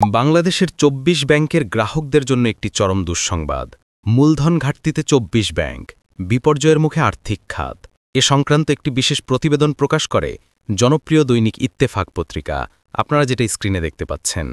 বাংলাদেশের ২৪ ব্যাংকের গ্রাহকদের জন্য একটি চরম দুঃসংবাদ। মূলধন ঘাটতিতে ২৪ ব্যাংক, বিপর্যয়ের মুখে আর্থিক খাত। এ সংক্রান্ত একটি বিশেষ প্রতিবেদন প্রকাশ করে জনপ্রিয় দৈনিক ইত্তেফাক পত্রিকা। আপনারা যেটা স্ক্রিনে দেখতে পাচ্ছেন।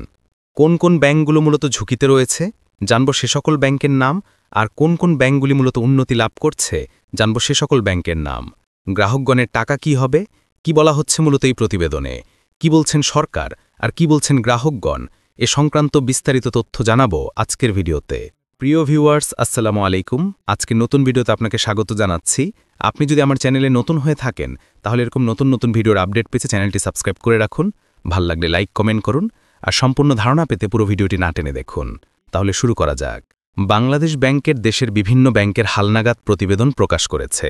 কোন কোন ব্যাংকগুলো মূলত ঝুঁকিতে রয়েছে জানব সে সকল ব্যাংকের নাম, আর কোন কোন ব্যাংকগুলি মূলত উন্নতি লাভ করছে জানব সে সকল ব্যাংকের নাম। গ্রাহকগণের টাকা কি হবে, কি বলা হচ্ছে মূলত এই প্রতিবেদনে, কি বলছেন সরকার আর কি বলছেন গ্রাহকগণ, এ সংক্রান্ত বিস্তারিত তথ্য জানাবো আজকের ভিডিওতে। প্রিয় ভিউয়ার্স, আসসালামু আলাইকুম। আজকের নতুন ভিডিওতে আপনাকে স্বাগত জানাচ্ছি। আপনি যদি আমার চ্যানেলে নতুন হয়ে থাকেন তাহলে এরকম নতুন নতুন ভিডিওর আপডেট পেতে চ্যানেলটি সাবস্ক্রাইব করে রাখুন। ভাল লাগলে লাইক কমেন্ট করুন, আর সম্পূর্ণ ধারণা পেতে পুরো ভিডিওটি না টেনে দেখুন। তাহলে শুরু করা যাক। বাংলাদেশ ব্যাংকের দেশের বিভিন্ন ব্যাংকের হালনাগাদ প্রতিবেদন প্রকাশ করেছে।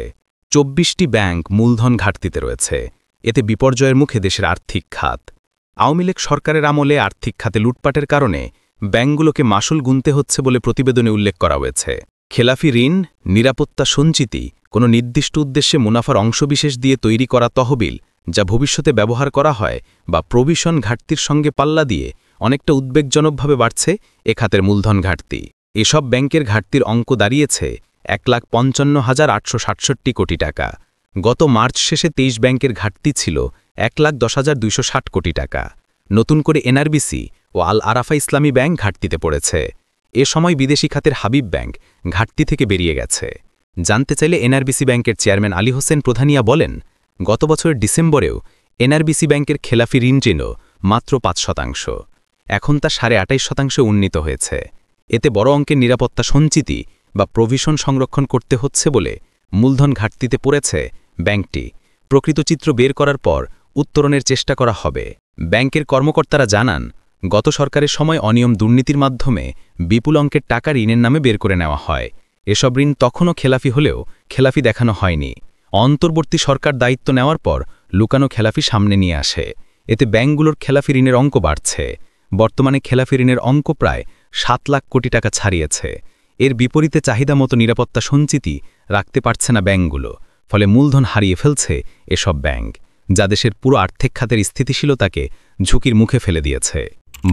২৪টি ব্যাংক মূলধন ঘাটতিতে রয়েছে। এতে বিপর্যয়ের মুখে দেশের আর্থিক খাত। আওয়ামী লীগ সরকারের আমলে আর্থিক খাতে লুটপাটের কারণে ব্যাংকগুলোকে মাশুল গুনতে হচ্ছে বলে প্রতিবেদনে উল্লেখ করা হয়েছে। খেলাফি ঋণ, নিরাপত্তা সঞ্চিতি, কোনো নির্দিষ্ট উদ্দেশ্যে মুনাফার অংশবিশেষ দিয়ে তৈরি করা তহবিল যা ভবিষ্যতে ব্যবহার করা হয়, বা প্রভিশন ঘাটতির সঙ্গে পাল্লা দিয়ে অনেকটা উদ্বেগজনকভাবে বাড়ছে এ খাতের মূলধন ঘাটতি। এসব ব্যাংকের ঘাটতির অঙ্ক দাঁড়িয়েছে ১,৫৫,৮৬৭ কোটি টাকা। গত মার্চ শেষে ২৩ ব্যাংকের ঘাটতি ছিল ১,১০,২৬০ কোটি টাকা। নতুন করে এনআরবিসি ও আল আরাফা ইসলামী ব্যাংক ঘাটতিতে পড়েছে। এ সময় বিদেশি খাতের হাবিব ব্যাংক ঘাটতি থেকে বেরিয়ে গেছে। জানতে চাইলে এনআরবিসি ব্যাংকের চেয়ারম্যান আলী হোসেন প্রধানিয়া বলেন, গত বছরের ডিসেম্বরেও এনআরবিসি ব্যাংকের খেলাফি ঋণ ছিল মাত্র ৫%। এখন তা ২৮.৫% উন্নীত হয়েছে। এতে বড় অঙ্কের নিরাপত্তা সঞ্চিতি বা প্রভিশন সংরক্ষণ করতে হচ্ছে বলে মূলধন ঘাটতিতে পড়েছে ব্যাংকটি। প্রকৃত চিত্র বের করার পর উত্তরণের চেষ্টা করা হবে। ব্যাংকের কর্মকর্তারা জানান, গত সরকারের সময় অনিয়ম দুর্নীতির মাধ্যমে বিপুল অঙ্কের টাকা ঋণের নামে বের করে নেওয়া হয়। এসব ঋণ তখনও খেলাফি হলেও খেলাফি দেখানো হয়নি। অন্তর্বর্তী সরকার দায়িত্ব নেওয়ার পর লুকানো খেলাফি সামনে নিয়ে আসে। এতে ব্যাংকগুলোর খেলাফি ঋণের অঙ্ক বাড়ছে। বর্তমানে খেলাফি ঋণের অঙ্ক প্রায় ৭ লাখ কোটি টাকা ছাড়িয়েছে। এর বিপরীতে চাহিদা মতো নিরাপত্তা সঞ্চিতি রাখতে পারছে না ব্যাংকগুলো। ফলে মূলধন হারিয়ে ফেলছে এসব ব্যাংক, যা দেশের পুরো আর্থিক খাতের স্থিতিশীলতাকে ঝুঁকির মুখে ফেলে দিয়েছে।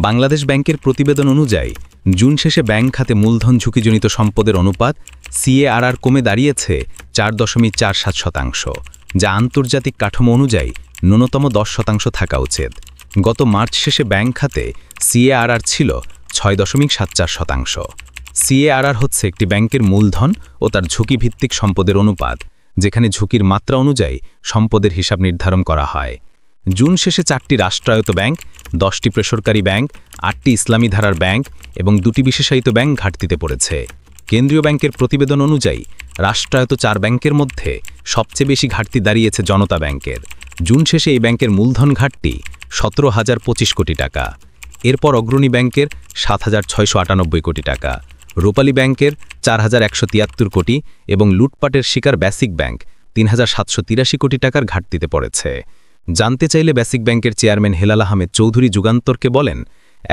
বাংলাদেশ ব্যাংকের প্রতিবেদন অনুযায়ী জুন শেষে ব্যাংক খাতে মূলধন ঝুঁকিজনিত সম্পদের অনুপাত সিএআরআর কমে দাঁড়িয়েছে ৪.৪৭%, যা আন্তর্জাতিক কাঠামো অনুযায়ী ন্যূনতম ১০% থাকা উচিত। গত মার্চ শেষে ব্যাংক খাতে সিএআরআর ছিল ৬.৭৪%। সিএআরআর হচ্ছে একটি ব্যাংকের মূলধন ও তার ঝুঁকিভিত্তিক সম্পদের অনুপাত, যেখানে ঝুঁকির মাত্রা অনুযায়ী সম্পদের হিসাব নির্ধারণ করা হয়। জুন শেষে ৪টি রাষ্ট্রায়ত্ত ব্যাংক, ১০টি বেসরকারি ব্যাংক, ৮টি ইসলামী ধারার ব্যাংক এবং ২টি বিশেষায়িত ব্যাংক ঘাটতিতে পড়েছে। কেন্দ্রীয় ব্যাংকের প্রতিবেদন অনুযায়ী রাষ্ট্রায়ত্ত ৪ ব্যাংকের মধ্যে সবচেয়ে বেশি ঘাটতি দাঁড়িয়েছে জনতা ব্যাংকের। জুন শেষে এই ব্যাংকের মূলধন ঘাটতি ১৭,০২৫ কোটি টাকা। এরপর অগ্রণী ব্যাংকের ৭,৬৯৮ কোটি টাকা, রূপালী ব্যাংকের ৪,১৭৩ কোটি এবং লুটপাটের শিকার বেসিক ব্যাংক ৩,৭৮৩ কোটি টাকার ঘাটতিতে পড়েছে। জানতে চাইলে বেসিক ব্যাংকের চেয়ারম্যান হেলাল আহমেদ চৌধুরী যুগান্তরকে বলেন,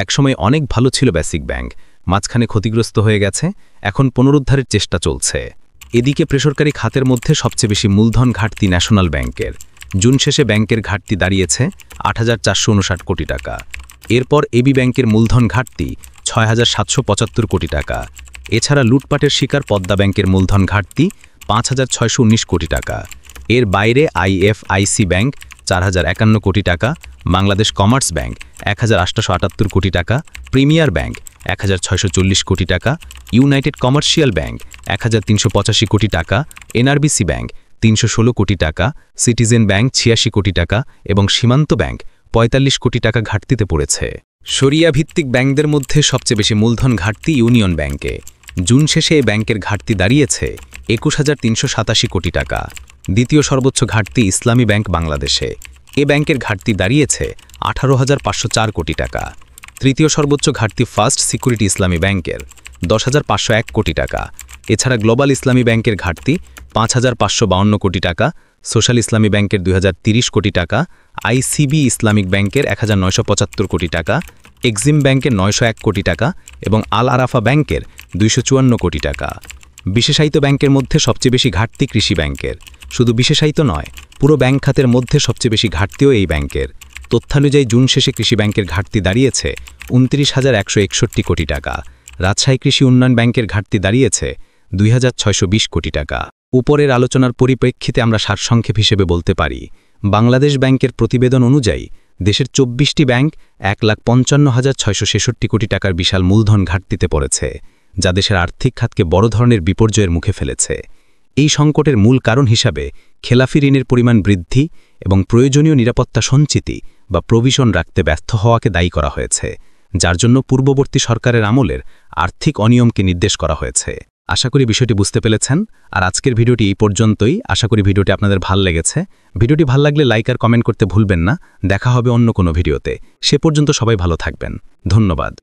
একসময় অনেক ভালো ছিল বেসিক ব্যাংক, মাঝখানে ক্ষতিগ্রস্ত হয়ে গেছে, এখন পুনরুদ্ধারের চেষ্টা চলছে। এদিকে বেসরকারি খাতের মধ্যে সবচেয়ে বেশি মূলধন ঘাটতি ন্যাশনাল ব্যাংকের। জুন শেষে ব্যাংকের ঘাটতি দাঁড়িয়েছে ৮,৪৫৯ কোটি টাকা। এরপর এবি ব্যাংকের মূলধন ঘাটতি ৬,৭৭৫ কোটি টাকা। এছাড়া লুটপাটের শিকার পদ্মা ব্যাংকের মূলধন ঘাটতি ৫,৬১৯ কোটি টাকা। এর বাইরে আইএফআইসি ব্যাংক ৪,০৫১ কোটি টাকা, বাংলাদেশ কমার্স ব্যাংক ১,৮৭৮ কোটি টাকা, প্রিমিয়ার ব্যাংক ১,৬৪০ কোটি টাকা, ইউনাইটেড কমার্শিয়াল ব্যাংক ১,৩৮৫ কোটি টাকা, এনআরবিসি ব্যাংক ৩১৬ কোটি টাকা, সিটিজেন ব্যাংক ৮৬ কোটি টাকা এবং সীমান্ত ব্যাংক ৪৫ কোটি টাকা ঘাটতিতে পড়েছে। শরিয়া ভিত্তিক ব্যাংকদের মধ্যে সবচেয়ে বেশি মূলধন ঘাটতি ইউনিয়ন ব্যাংকে। জুন শেষে এই ব্যাংকের ঘাটতি দাঁড়িয়েছে ২১,৩৮৭ কোটি টাকা। দ্বিতীয় সর্বোচ্চ ঘাটতি ইসলামী ব্যাংক বাংলাদেশে। এ ব্যাংকের ঘাটতি দাঁড়িয়েছে ১৮,৫০৪ কোটি টাকা। তৃতীয় সর্বোচ্চ ঘাটতি ফার্স্ট সিকিউরিটি ইসলামী ব্যাংকের ১০,৫০১ কোটি টাকা। এছাড়া গ্লোবাল ইসলামী ব্যাংকের ঘাটতি ৫,৫৫২ কোটি টাকা, সোশ্যাল ইসলামী ব্যাংকের ২,০৩০ কোটি টাকা, আইসিবি ইসলামিক ব্যাংকের ১,৯৭৫ কোটি টাকা, এক্সিম ব্যাংকের ৯০১ কোটি টাকা এবং আল আরাফা ব্যাংকের ২৫৪ কোটি টাকা। বিশেষায়িত ব্যাংকের মধ্যে সবচেয়ে বেশি ঘাটতি কৃষি ব্যাংকের। শুধু বিশেষায়িত নয়, পুরো ব্যাংক খাতের মধ্যে সবচেয়ে বেশি ঘাটতিও এই ব্যাংকের। তথ্যানুযায়ী জুন শেষে কৃষি ব্যাংকের ঘাটতি দাঁড়িয়েছে ২৯,১৬১ কোটি টাকা। রাজশাহী কৃষি উন্নয়ন ব্যাংকের ঘাটতি দাঁড়িয়েছে ২,৬২০ কোটি টাকা। উপরের আলোচনার পরিপ্রেক্ষিতে আমরা সারসংক্ষেপ হিসেবে বলতে পারি, বাংলাদেশ ব্যাংকের প্রতিবেদন অনুযায়ী দেশের ২৪টি ব্যাংক ১,৫৫,৬৬৬ কোটি টাকার বিশাল মূলধন ঘাটতিতে পড়েছে, যা দেশের আর্থিক খাতকে বড় ধরনের বিপর্যয়ের মুখে ফেলেছে। এই সংকটের মূল কারণ হিসাবে খেলাফি ঋণের পরিমাণ বৃদ্ধি এবং প্রয়োজনীয় নিরাপত্তা সঞ্চিতি বা প্রভিশন রাখতে ব্যর্থ হওয়াকে দায়ী করা হয়েছে, যার জন্য পূর্ববর্তী সরকারের আমলের আর্থিক অনিয়মকে নির্দেশ করা হয়েছে। আশা করি বিষয়টি বুঝতে পেরেছেন। আর আজকের ভিডিওটি এই পর্যন্তই। আশা করি ভিডিওটি আপনাদের ভালো লেগেছে। ভিডিওটি ভালো লাগলে লাইক আর কমেন্ট করতে ভুলবেন না। দেখা হবে অন্য কোনো ভিডিওতে। সে পর্যন্ত সবাই ভালো থাকবেন। ধন্যবাদ।